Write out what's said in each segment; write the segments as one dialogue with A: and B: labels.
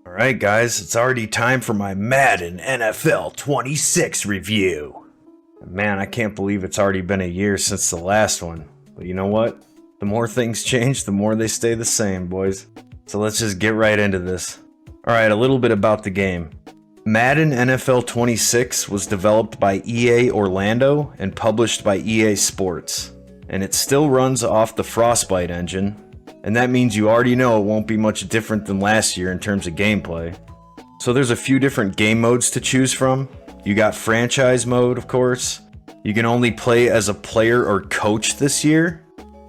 A: Alright guys, it's already time for my Madden NFL 26 review. Man, I can't believe it's already been a year since the last one. But you know what? The more things change, the more they stay the same, boys. So let's just get right into this. Alright, a little bit about the game. Madden NFL 26 was developed by EA Orlando and published by EA Sports. And it still runs off the Frostbite engine. And that means you already know it won't be much different than last year in terms of gameplay. So there's a few different game modes to choose from. You got franchise mode, of course. You can only play as a player or coach this year.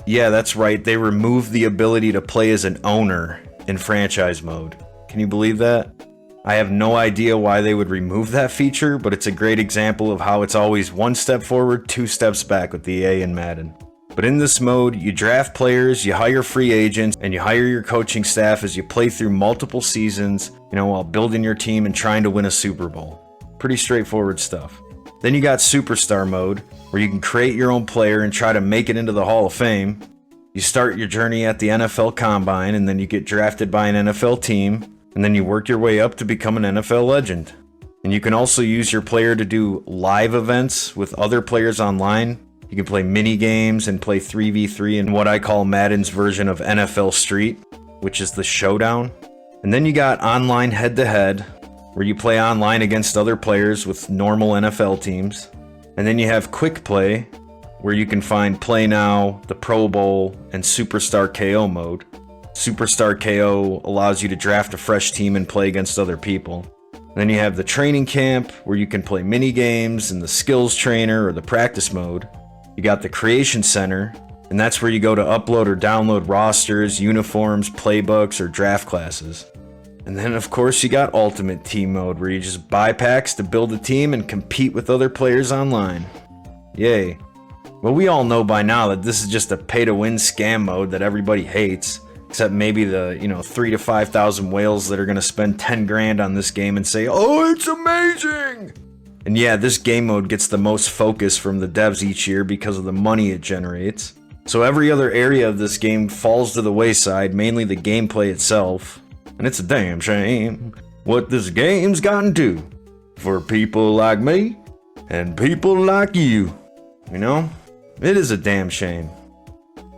A: Yeah, that's right, they removed the ability to play as an owner in franchise mode. Can you believe that? I have no idea why they would remove that feature, but it's a great example of how it's always one step forward, two steps back with the EA and Madden. But in this mode, you draft players, you hire free agents, and you hire your coaching staff as you play through multiple seasons, while building your team and trying to win a Super Bowl. Pretty straightforward stuff. Then you got Superstar mode, where you can create your own player and try to make it into the Hall of Fame. You start your journey at the NFL Combine, and then you get drafted by an NFL team, and then you work your way up to become an NFL legend. And you can also use your player to do live events with other players online. You can play mini games and play 3v3 in what I call Madden's version of NFL Street, which is the showdown. And then you got online head-to-head, where you play online against other players with normal NFL teams. And then you have quick play, where you can find Play Now, the Pro Bowl, and Superstar KO mode. Superstar KO allows you to draft a fresh team and play against other people. Then you have the training camp, where you can play mini games and the skills trainer or the practice mode. You got the Creation Center, and that's where you go to upload or download rosters, uniforms, playbooks, or draft classes. And then of course you got Ultimate Team mode, where you just buy packs to build a team and compete with other players online. Yay. Well, we all know by now that this is just a pay-to-win scam mode that everybody hates, except maybe the, 3,000 to 5,000 whales that are gonna spend 10 grand on this game and say, "Oh, it's amazing!" And yeah, this game mode gets the most focus from the devs each year because of the money it generates. So every other area of this game falls to the wayside, mainly the gameplay itself. And it's a damn shame what this game's gotten to for people like me and people like you. It is a damn shame.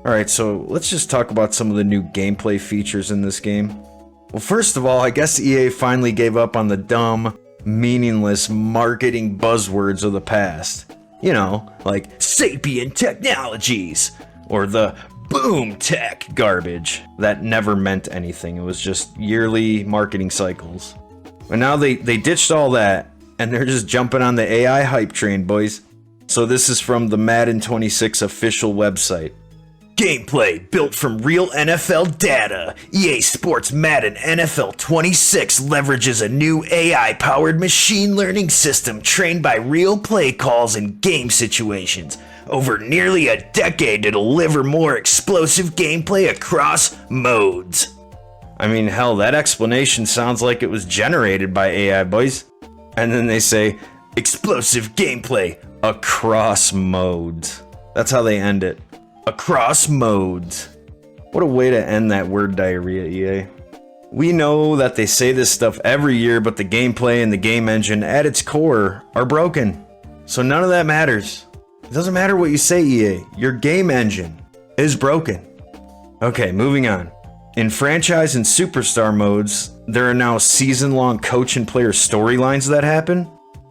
A: Alright, so let's just talk about some of the new gameplay features in this game. Well, first of all, I guess EA finally gave up on the dumb, meaningless marketing buzzwords of the past. Like Sapient Technologies or the Boom Tech garbage that never meant anything. It was just yearly marketing cycles. And now they ditched all that and they're just jumping on the AI hype train, boys. So this is from the Madden 26 official website. Gameplay built from real NFL data. EA Sports Madden NFL 26 leverages a new AI-powered machine learning system trained by real play calls and game situations over nearly a decade to deliver more explosive gameplay across modes. I mean, hell, that explanation sounds like it was generated by AI, boys. And then they say, explosive gameplay across modes. That's how they end it. Across modes. What a way to end that word diarrhea, EA. We know that they say this stuff every year, but the gameplay and the game engine at its core are broken. So none of that matters. It doesn't matter what you say, EA. Your game engine is broken. Okay, moving on. In franchise and superstar modes, there are now season-long coach and player storylines that happen.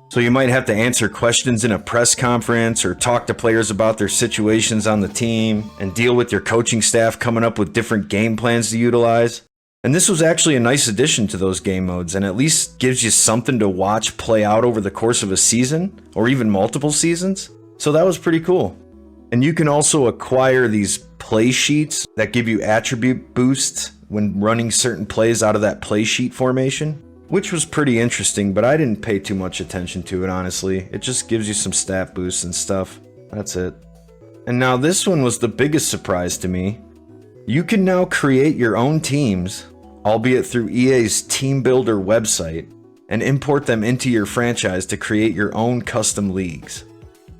A: So you might have to answer questions in a press conference or talk to players about their situations on the team and deal with your coaching staff coming up with different game plans to utilize. And this was actually a nice addition to those game modes and at least gives you something to watch play out over the course of a season or even multiple seasons. So that was pretty cool. And you can also acquire these play sheets that give you attribute boosts when running certain plays out of that play sheet formation. Which was pretty interesting, but I didn't pay too much attention to it, honestly. It just gives you some stat boosts and stuff. That's it. And now this one was the biggest surprise to me. You can now create your own teams, albeit through EA's Team Builder website, and import them into your franchise to create your own custom leagues.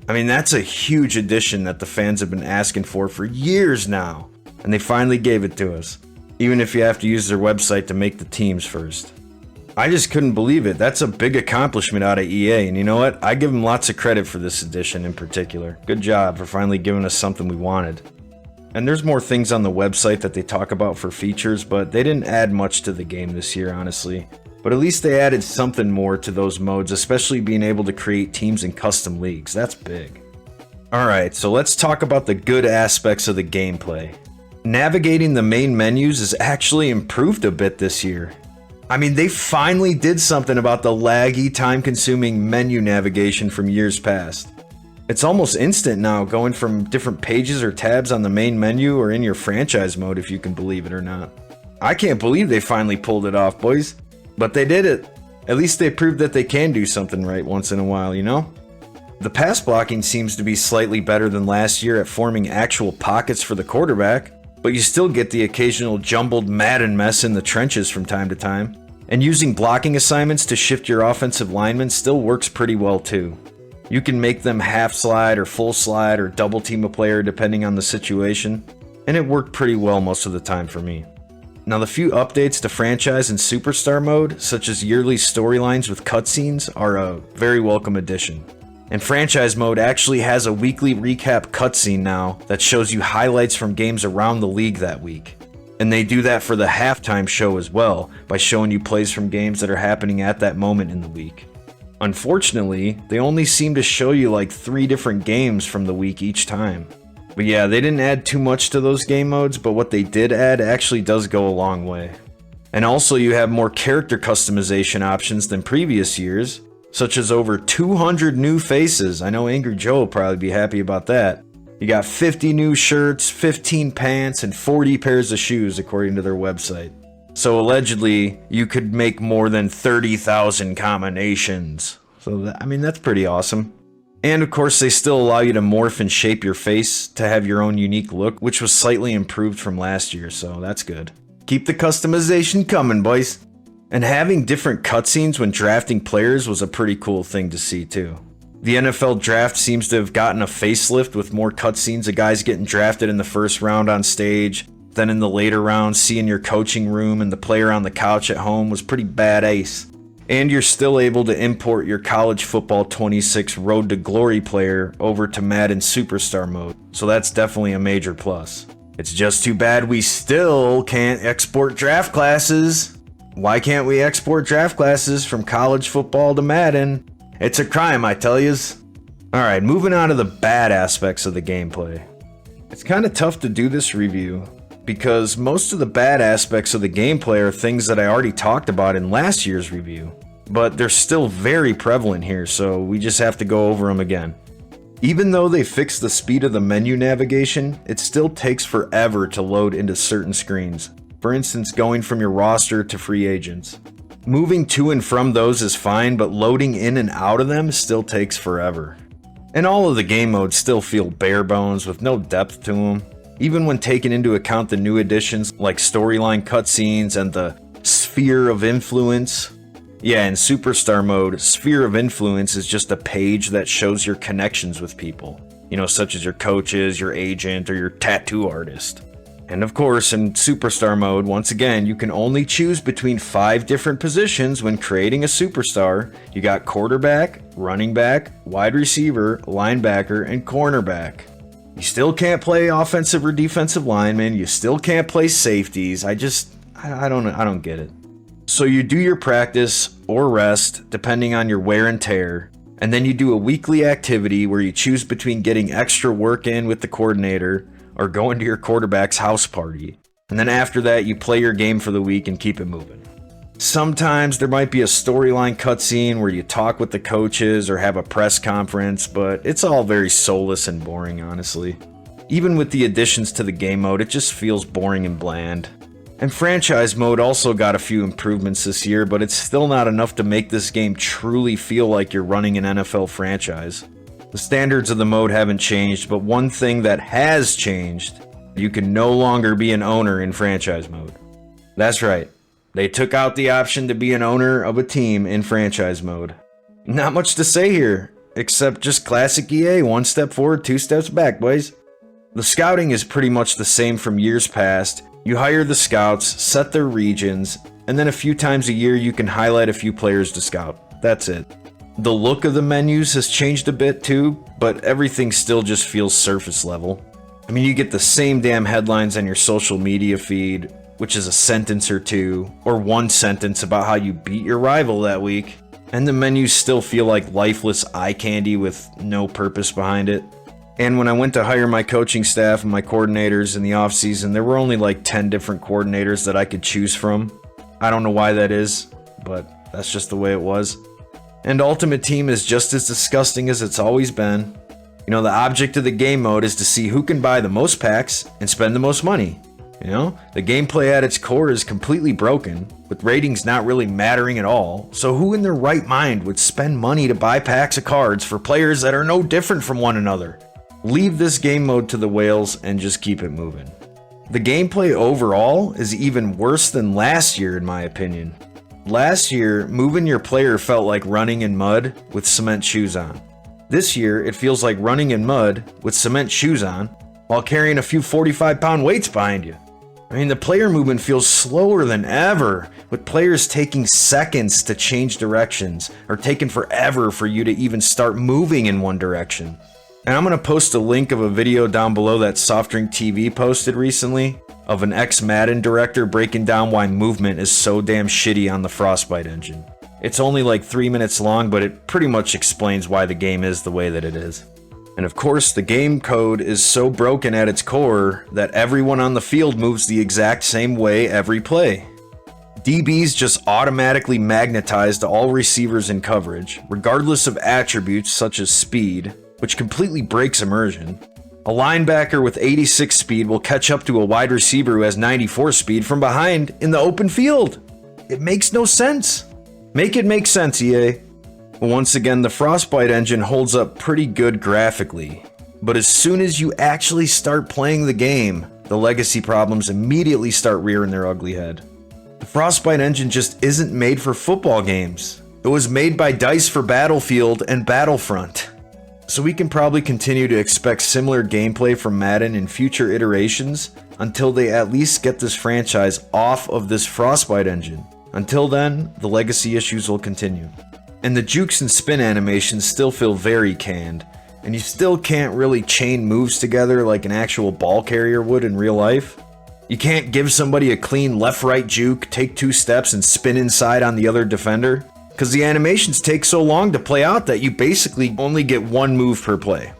A: I mean, that's a huge addition that the fans have been asking for years now, and they finally gave it to us. Even if you have to use their website to make the teams first. I just couldn't believe it. That's a big accomplishment out of EA, and you know what? I give them lots of credit for this edition in particular. Good job for finally giving us something we wanted. And there's more things on the website that they talk about for features, but they didn't add much to the game this year, honestly. But at least they added something more to those modes, especially being able to create teams in custom leagues. That's big. Alright, so let's talk about the good aspects of the gameplay. Navigating the main menus is actually improved a bit this year. I mean, they finally did something about the laggy, time-consuming menu navigation from years past. It's almost instant now, going from different pages or tabs on the main menu or in your franchise mode, if you can believe it or not. I can't believe they finally pulled it off, boys. But they did it. At least they proved that they can do something right once in a while, you know? The pass blocking seems to be slightly better than last year at forming actual pockets for the quarterback, but you still get the occasional jumbled Madden mess in the trenches from time to time. And using blocking assignments to shift your offensive linemen still works pretty well too. You can make them half slide or full slide or double team a player depending on the situation, and it worked pretty well most of the time for me. Now the few updates to franchise and superstar mode, such as yearly storylines with cutscenes, are a very welcome addition. And franchise mode actually has a weekly recap cutscene now that shows you highlights from games around the league that week. And they do that for the halftime show as well, by showing you plays from games that are happening at that moment in the week. Unfortunately, they only seem to show you like 3 different games from the week each time. But yeah, they didn't add too much to those game modes, but what they did add actually does go a long way. And also you have more character customization options than previous years, such as over 200 new faces. I know Angry Joe will probably be happy about that. You got 50 new shirts, 15 pants, and 40 pairs of shoes according to their website. So allegedly, you could make more than 30,000 combinations. So that's pretty awesome. And of course, they still allow you to morph and shape your face to have your own unique look, which was slightly improved from last year, so that's good. Keep the customization coming, boys. And having different cutscenes when drafting players was a pretty cool thing to see too. The NFL draft seems to have gotten a facelift with more cutscenes of guys getting drafted in the first round on stage, then in the later rounds seeing your coaching room and the player on the couch at home was pretty badass. And you're still able to import your college football 26 Road to Glory player over to Madden Superstar mode, so that's definitely a major plus. It's just too bad we still can't export draft classes. Why can't we export draft classes from college football to Madden? It's a crime, I tell yous. Alright, moving on to the bad aspects of the gameplay. It's kind of tough to do this review, because most of the bad aspects of the gameplay are things that I already talked about in last year's review. But they're still very prevalent here, so we just have to go over them again. Even though they fixed the speed of the menu navigation, it still takes forever to load into certain screens. For instance, going from your roster to free agents. Moving to and from those is fine, but loading in and out of them still takes forever. And all of the game modes still feel bare bones with no depth to them, even when taking into account the new additions like storyline cutscenes and the Sphere of Influence. Yeah, in Superstar mode, Sphere of Influence is just a page that shows your connections with people, such as your coaches, your agent, or your tattoo artist. And of course, in Superstar mode, once again, you can only choose between 5 different positions when creating a superstar. You got quarterback, running back, wide receiver, linebacker, and cornerback. You still can't play offensive or defensive linemen. You still can't play safeties. I don't get it. So you do your practice or rest, depending on your wear and tear. And then you do a weekly activity where you choose between getting extra work in with the coordinator or going to your quarterback's house party. And then after that, you play your game for the week and keep it moving. Sometimes there might be a storyline cutscene where you talk with the coaches or have a press conference, but it's all very soulless and boring, honestly. Even with the additions to the game mode, it just feels boring and bland. And franchise mode also got a few improvements this year, but it's still not enough to make this game truly feel like you're running an NFL franchise. The standards of the mode haven't changed, but one thing that has changed, you can no longer be an owner in franchise mode. That's right, they took out the option to be an owner of a team in franchise mode. Not much to say here, except just classic EA, 1 step forward, 2 steps back, boys. The scouting is pretty much the same from years past. You hire the scouts, set their regions, and then a few times a year you can highlight a few players to scout. That's it. The look of the menus has changed a bit too, but everything still just feels surface level. I mean, you get the same damn headlines on your social media feed, which is a sentence or two, or one sentence about how you beat your rival that week, and the menus still feel like lifeless eye candy with no purpose behind it. And when I went to hire my coaching staff and my coordinators in the offseason, there were only like 10 different coordinators that I could choose from. I don't know why that is, but that's just the way it was. And Ultimate Team is just as disgusting as it's always been. You know, the object of the game mode is to see who can buy the most packs and spend the most money. You know, the gameplay at its core is completely broken, with ratings not really mattering at all. So who in their right mind would spend money to buy packs of cards for players that are no different from one another? Leave this game mode to the whales and just keep it moving. The gameplay overall is even worse than last year in my opinion. Last year, moving your player felt like running in mud with cement shoes on. This year, it feels like running in mud with cement shoes on while carrying a few 45-pound weights behind you. I mean, the player movement feels slower than ever, with players taking seconds to change directions, or taking forever for you to even start moving in one direction. And I'm going to post a link of a video down below that SOFTDRINKTV posted recently, of an ex-Madden director breaking down why movement is so damn shitty on the Frostbite engine. It's only like 3 minutes long, but it pretty much explains why the game is the way that it is. And of course, the game code is so broken at its core that everyone on the field moves the exact same way every play. DBs just automatically magnetize to all receivers in coverage, regardless of attributes such as speed, which completely breaks immersion. A linebacker with 86 speed will catch up to a wide receiver who has 94 speed from behind in the open field. It makes no sense. Make it make sense, EA. Once again, the Frostbite engine holds up pretty good graphically, but as soon as you actually start playing the game, the legacy problems immediately start rearing their ugly head. The Frostbite engine just isn't made for football games. It was made by DICE for Battlefield and Battlefront. So we can probably continue to expect similar gameplay from Madden in future iterations until they at least get this franchise off of this Frostbite engine. Until then, the legacy issues will continue. And the jukes and spin animations still feel very canned, and you still can't really chain moves together like an actual ball carrier would in real life. You can't give somebody a clean left-right juke, take 2 steps, and spin inside on the other defender, because the animations take so long to play out that you basically only get 1 move per play.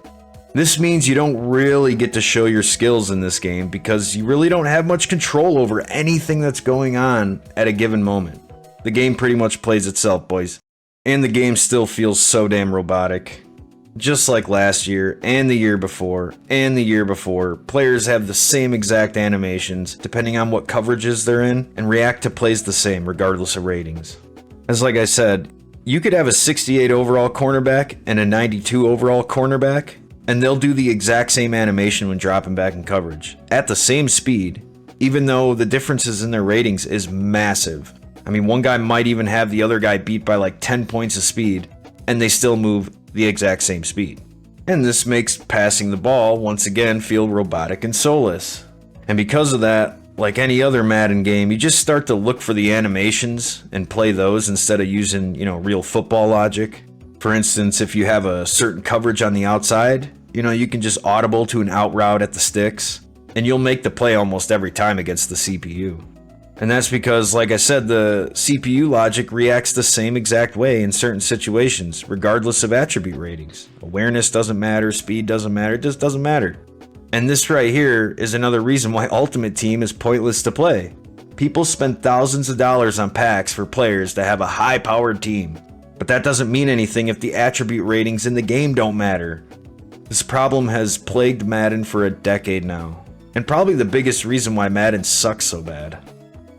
A: This means you don't really get to show your skills in this game because you really don't have much control over anything that's going on at a given moment. The game pretty much plays itself, boys. And the game still feels so damn robotic. Just like last year, and the year before, and the year before, players have the same exact animations depending on what coverages they're in, and react to plays the same regardless of ratings. As like I said, you could have a 68 overall cornerback and a 92 overall cornerback, and they'll do the exact same animation when dropping back in coverage, at the same speed, even though the differences in their ratings is massive. I mean, one guy might even have the other guy beat by like 10 points of speed, and they still move the exact same speed. And this makes passing the ball, once again, feel robotic and soulless. And because of that, like any other Madden game, you just start to look for the animations and play those instead of using, real football logic. For instance, if you have a certain coverage on the outside, you can just audible to an out route at the sticks, and you'll make the play almost every time against the CPU. And that's because, like I said, the CPU logic reacts the same exact way in certain situations, regardless of attribute ratings. Awareness doesn't matter, speed doesn't matter, it just doesn't matter. And this right here is another reason why Ultimate Team is pointless to play. People spend thousands of dollars on packs for players to have a high-powered team. But that doesn't mean anything if the attribute ratings in the game don't matter. This problem has plagued Madden for a decade now, and probably the biggest reason why Madden sucks so bad.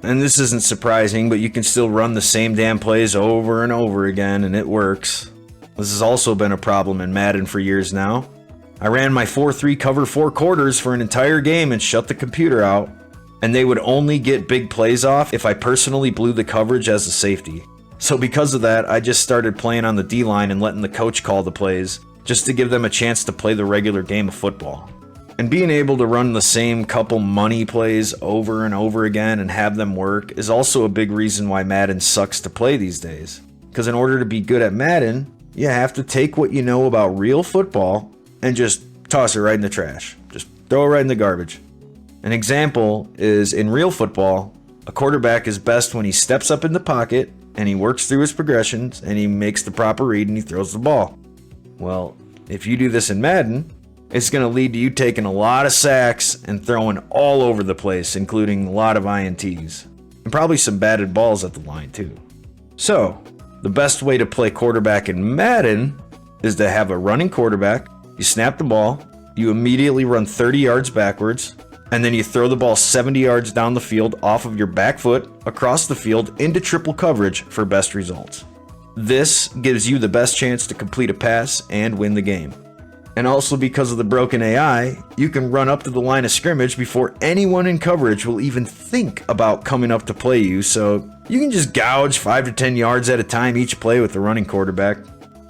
A: And this isn't surprising, but you can still run the same damn plays over and over again, and it works. This has also been a problem in Madden for years now. I ran my 4-3 cover 4 quarters for an entire game and shut the computer out, and they would only get big plays off if I personally blew the coverage as a safety. So because of that, I just started playing on the D-line and letting the coach call the plays, just to give them a chance to play the regular game of football. And being able to run the same couple money plays over and over again and have them work is also a big reason why Madden sucks to play these days. Because in order to be good at Madden, you have to take what you know about real football and just toss it right in the trash. Just throw it right in the garbage. An example is in real football, a quarterback is best when he steps up in the pocket and he works through his progressions and he makes the proper read and he throws the ball. Well, if you do this in Madden, it's going to lead to you taking a lot of sacks and throwing all over the place, including a lot of INTs. And probably some batted balls at the line too. So, the best way to play quarterback in Madden is to have a running quarterback, you snap the ball, you immediately run 30 yards backwards, and then you throw the ball 70 yards down the field off of your back foot across the field into triple coverage for best results. This gives you the best chance to complete a pass and win the game. And also because of the broken AI, you can run up to the line of scrimmage before anyone in coverage will even think about coming up to play you, so you can just gouge 5 to 10 yards at a time each play with the running quarterback.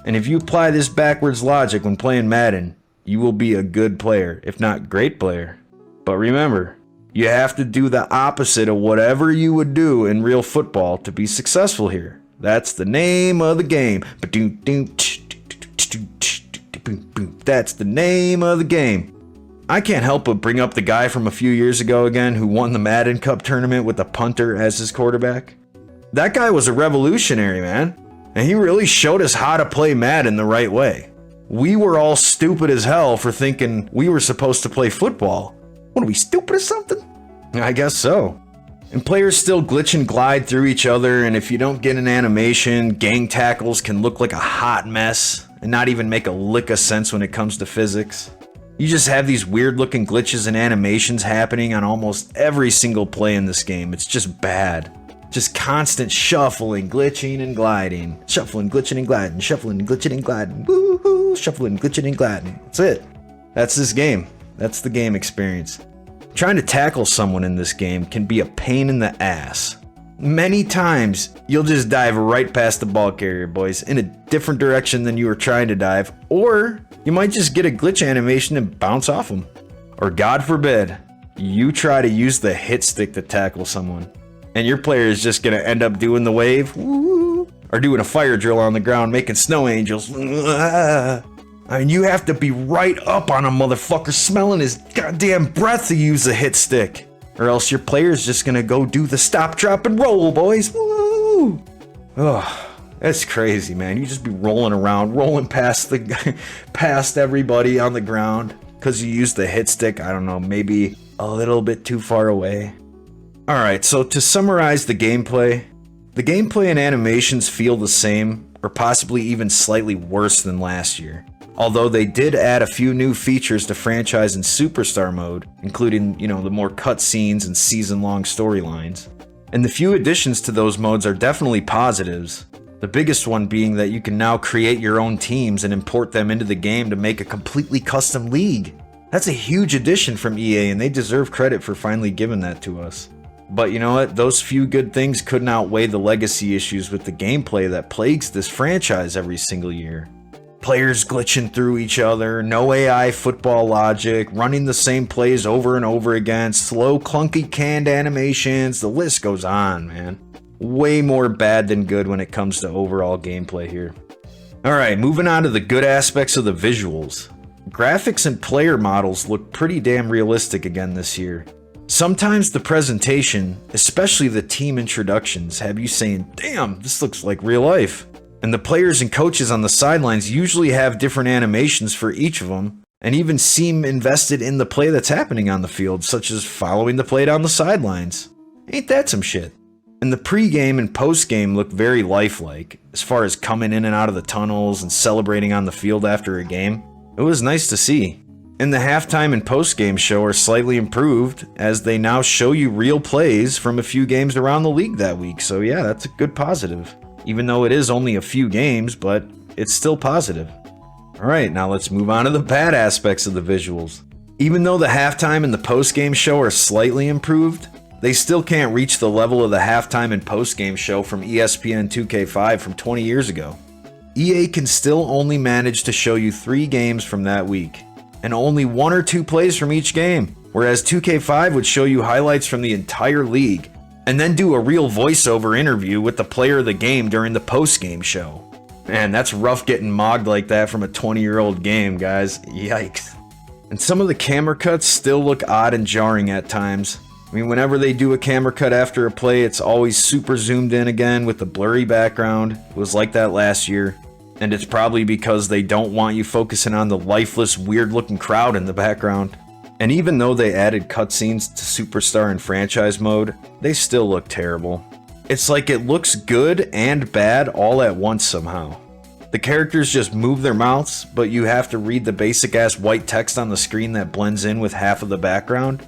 A: And if you apply this backwards logic when playing Madden, you will be a good player, if not great player. But remember, you have to do the opposite of whatever you would do in real football to be successful here. That's the name of the game. That's the name of the game. I can't help but bring up the guy from a few years ago again who won the Madden Cup tournament with a punter as his quarterback. That guy was a revolutionary, man. And he really showed us how to play Madden the right way. We were all stupid as hell for thinking we were supposed to play football. What, are we stupid or something? I guess so. And players still glitch and glide through each other, and if you don't get an animation, gang tackles can look like a hot mess and not even make a lick of sense when it comes to physics. You just have these weird looking glitches and animations happening on almost every single play in this game. It's just bad. Just constant shuffling, glitching, and gliding. Shuffling, glitching, and gliding. Shuffling, glitching, and gliding. Woo-hoo! Shuffling, glitching, and gliding. That's it. That's this game. That's the game experience. Trying to tackle someone in this game can be a pain in the ass. Many times, you'll just dive right past the ball carrier, boys, in a different direction than you were trying to dive, or you might just get a glitch animation and bounce off them. Or God forbid, you try to use the hit stick to tackle someone, and your player is just going to end up doing the wave, woo, or doing a fire drill on the ground, making snow angels. I mean, you have to be right up on a motherfucker smelling his goddamn breath to use the hit stick. Or else your player's just gonna go do the stop, drop, and roll, boys. Woo! Oh, that's crazy, man. You just be rolling around, rolling past everybody on the ground because you used the hit stick, I don't know, maybe a little bit too far away. Alright, so to summarize the gameplay and animations feel the same, or possibly even slightly worse than last year. Although they did add a few new features to franchise and superstar mode, including, the more cutscenes and season-long storylines. And the few additions to those modes are definitely positives. The biggest one being that you can now create your own teams and import them into the game to make a completely custom league. That's a huge addition from EA, and they deserve credit for finally giving that to us. But you know what? Those few good things couldn't outweigh the legacy issues with the gameplay that plagues this franchise every single year. Players glitching through each other, no AI football logic, running the same plays over and over again, slow, clunky canned animations, the list goes on, man. Way more bad than good when it comes to overall gameplay here. Alright, moving on to the good aspects of the visuals. Graphics and player models look pretty damn realistic again this year. Sometimes the presentation, especially the team introductions, have you saying, damn, this looks like real life. And the players and coaches on the sidelines usually have different animations for each of them, and even seem invested in the play that's happening on the field, such as following the play down the sidelines. Ain't that some shit? And the pre-game and post-game look very lifelike, as far as coming in and out of the tunnels and celebrating on the field after a game. It was nice to see. And the halftime and post-game show are slightly improved, as they now show you real plays from a few games around the league that week, so yeah, that's a good positive. Even though it is only a few games, but it's still positive. Alright, now let's move on to the bad aspects of the visuals. Even though the halftime and the post-game show are slightly improved, they still can't reach the level of the halftime and post-game show from ESPN 2K5 from 20 years ago. EA can still only manage to show you 3 games from that week. and only 1 or 2 plays from each game, whereas 2K5 would show you highlights from the entire league, and then do a real voiceover interview with the player of the game during the post-game show. Man, that's rough getting mogged like that from a 20-year-old game, guys. Yikes. And some of the camera cuts still look odd and jarring at times. I mean, whenever they do a camera cut after a play, it's always super zoomed in again with a blurry background. It was like that last year. And it's probably because they don't want you focusing on the lifeless, weird-looking crowd in the background. And even though they added cutscenes to Superstar and Franchise mode, they still look terrible. It's like it looks good and bad all at once somehow. The characters just move their mouths, but you have to read the basic-ass white text on the screen that blends in with half of the background.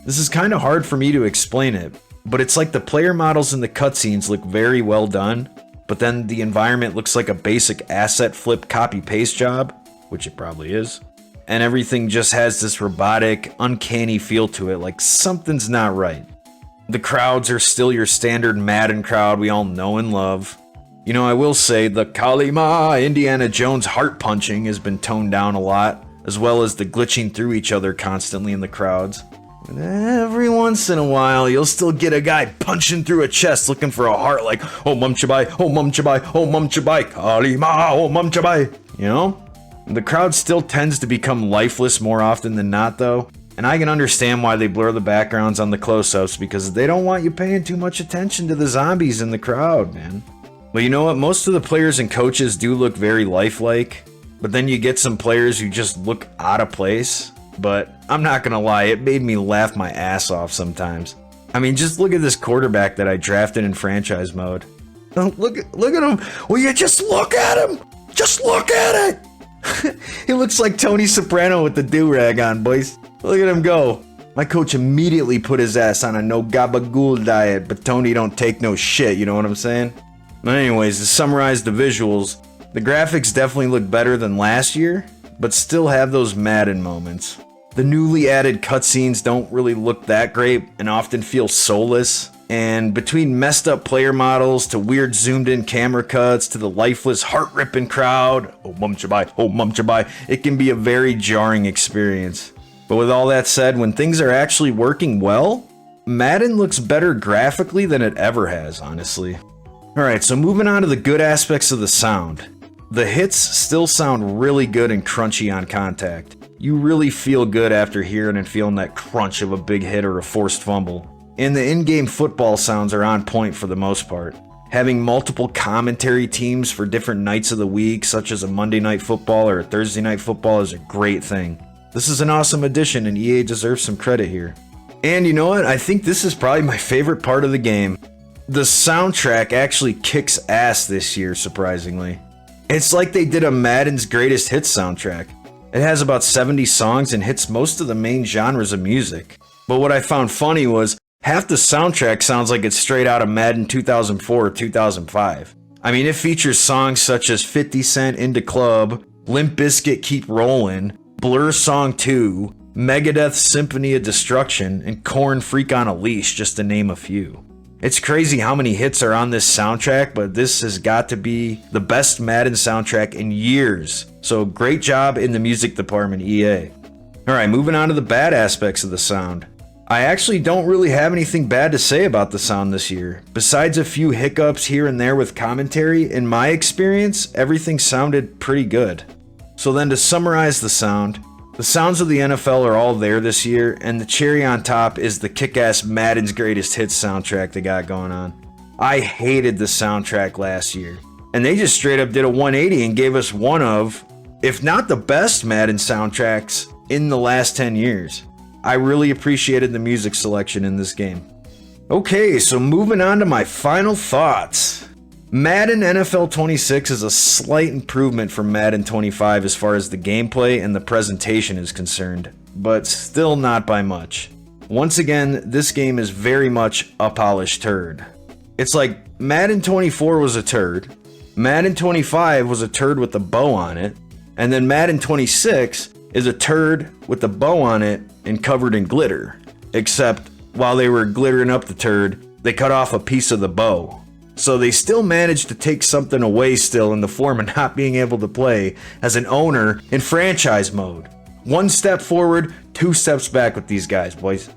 A: This is kind of hard for me to explain it, but it's like the player models in the cutscenes look very well done, but then the environment looks like a basic asset flip copy-paste job, which it probably is, and everything just has this robotic, uncanny feel to it, like something's not right. The crowds are still your standard Madden crowd we all know and love. You know, I will say the Kalima Indiana Jones heart punching has been toned down a lot, as well as the glitching through each other constantly in the crowds. And every once in a while, you'll still get a guy punching through a chest looking for a heart like, oh mum chabai, oh mum chabai, oh mum chabai, Kalima, oh mum chabai. You know? The crowd still tends to become lifeless more often than not though, and I can understand why they blur the backgrounds on the close-ups because they don't want you paying too much attention to the zombies in the crowd, man. But you know what? Most of the players and coaches do look very lifelike, but then you get some players who just look out of place. But I'm not gonna lie, it made me laugh my ass off sometimes. I mean, just look at this quarterback that I drafted in franchise mode. Look at him. Will you just look at him? Just look at it. He looks like Tony Soprano with the do-rag on, boys. Look at him go. My coach immediately put his ass on a no gabagool diet, but Tony don't take no shit, you know what I'm saying? But anyways, to summarize the visuals, the graphics definitely look better than last year, but still have those Madden moments. The newly added cutscenes don't really look that great and often feel soulless, and between messed up player models to weird zoomed in camera cuts to the lifeless heart-ripping crowd, oh mum chabai, it can be a very jarring experience. But with all that said, when things are actually working well, Madden looks better graphically than it ever has, honestly. Alright, so moving on to the good aspects of the sound. The hits still sound really good and crunchy on contact. You really feel good after hearing and feeling that crunch of a big hit or a forced fumble. And the in-game football sounds are on point for the most part. Having multiple commentary teams for different nights of the week, such as a Monday Night Football or a Thursday Night Football, is a great thing. This is an awesome addition and EA deserves some credit here. And you know what? I think this is probably my favorite part of the game. The soundtrack actually kicks ass this year, surprisingly. It's like they did a Madden's Greatest Hits soundtrack. It has about 70 songs and hits most of the main genres of music. But what I found funny was, half the soundtrack sounds like it's straight out of Madden 2004 or 2005. I mean, it features songs such as 50 Cent Into Club, Limp Bizkit Keep Rollin', Blur Song 2, Megadeth's Symphony of Destruction, and Korn Freak on a Leash, just to name a few. It's crazy how many hits are on this soundtrack, but this has got to be the best Madden soundtrack in years. So great job in the music department, EA. Alright, moving on to the bad aspects of the sound. I actually don't really have anything bad to say about the sound this year. Besides a few hiccups here and there with commentary, in my experience, everything sounded pretty good. So then to summarize the sounds of the NFL are all there this year, and the cherry on top is the kick-ass Madden's Greatest Hits soundtrack they got going on. I hated the soundtrack last year, and they just straight up did a 180 and gave us one of, if not the best Madden soundtracks in the last 10 years. I really appreciated the music selection in this game. Okay, so moving on to my final thoughts. Madden NFL 26 is a slight improvement from Madden 25 as far as the gameplay and the presentation is concerned, but still not by much. Once again, this game is very much a polished turd. It's like Madden 24 was a turd, Madden 25 was a turd with a bow on it, and then Madden 26 is a turd with a bow on it and covered in glitter. Except, while they were glittering up the turd, they cut off a piece of the bow. So they still managed to take something away still in the form of not being able to play as an owner in franchise mode. 1 step forward, 2 steps back with these guys, boys.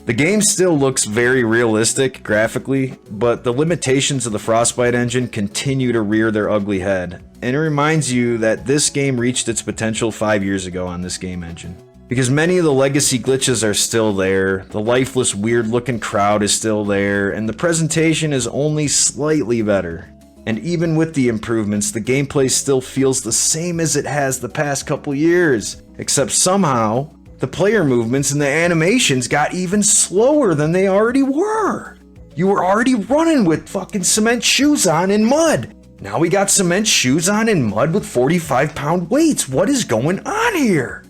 A: The game still looks very realistic graphically, but the limitations of the Frostbite engine continue to rear their ugly head. And it reminds you that this game reached its potential 5 years ago on this game engine. Because many of the legacy glitches are still there, the lifeless weird looking crowd is still there, and the presentation is only slightly better. And even with the improvements, the gameplay still feels the same as it has the past couple years. Except somehow, the player movements and the animations got even slower than they already were. You were already running with fucking cement shoes on in mud. Now we got cement shoes on in mud with 45-pound weights. What is going on here?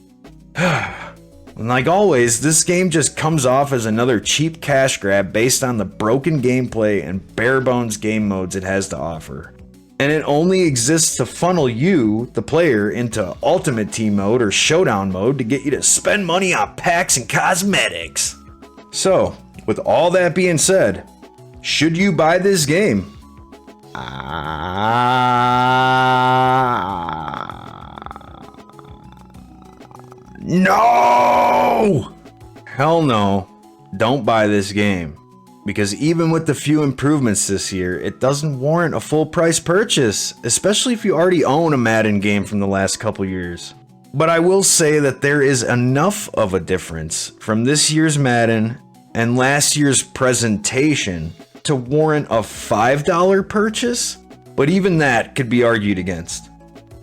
A: And like always, this game just comes off as another cheap cash grab based on the broken gameplay and bare bones game modes it has to offer. And it only exists to funnel you, the player, into Ultimate Team mode or Showdown mode to get you to spend money on packs and cosmetics. So, with all that being said, should you buy this game? No! Hell no. Don't buy this game. Because even with the few improvements this year, it doesn't warrant a full price purchase, especially if you already own a Madden game from the last couple years. But I will say that there is enough of a difference from this year's Madden and last year's presentation to warrant a $5 purchase, but even that could be argued against.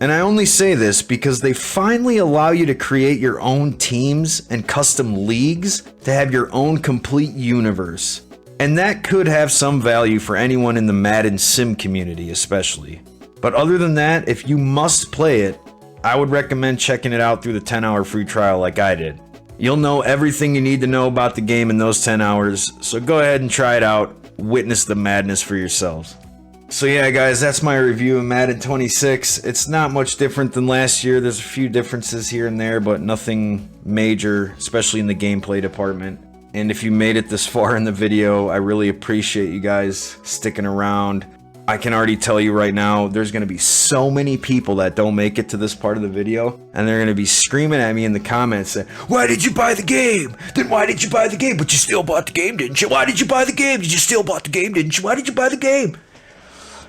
A: And I only say this because they finally allow you to create your own teams and custom leagues to have your own complete universe. And that could have some value for anyone in the Madden sim community especially. But other than that, if you must play it, I would recommend checking it out through the 10-hour free trial like I did. You'll know everything you need to know about the game in those 10 hours, so go ahead and try it out, witness the madness for yourselves. So yeah guys, that's my review of Madden 26. It's not much different than last year. There's a few differences here and there, but nothing major, especially in the gameplay department. And if you made it this far in the video, I really appreciate you guys sticking around. I can already tell you right now, there's going to be so many people that don't make it to this part of the video, and they're going to be screaming at me in the comments saying, "Why did you buy the game? Then why did you buy the game? But you still bought the game, didn't you? Why did you buy the game? You still bought the game, didn't you? Why did you buy the game?"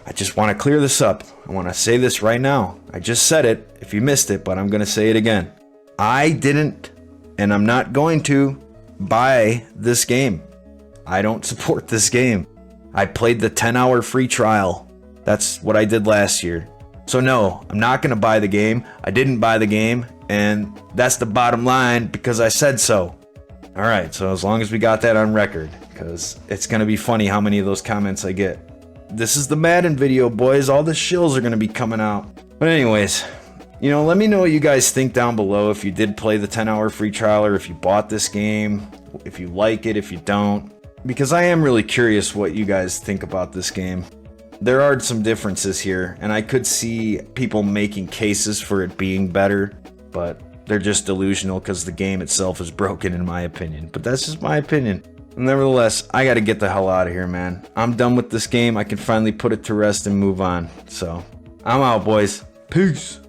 A: I just want to clear this up. I want to say this right now. I just said it if you missed it, but I'm going to say it again. I didn't, and I'm not going to, buy this game. I don't support this game. I played the 10-hour free trial. That's what I did last year. So no, I'm not going to buy the game. I didn't buy the game, and that's the bottom line because I said so. Alright, so as long as we got that on record, because it's going to be funny how many of those comments I get. This is the Madden video, boys. All the shills are going to be coming out. But anyways, you know, let me know what you guys think down below if you did play the 10-hour free trial or if you bought this game, if you like it, if you don't. Because I am really curious what you guys think about this game. There are some differences here, and I could see people making cases for it being better, but they're just delusional because the game itself is broken in my opinion. But that's just my opinion. Nevertheless, I gotta get the hell out of here, man. I'm done with this game. I can finally put it to rest and move on. So, I'm out, boys. Peace.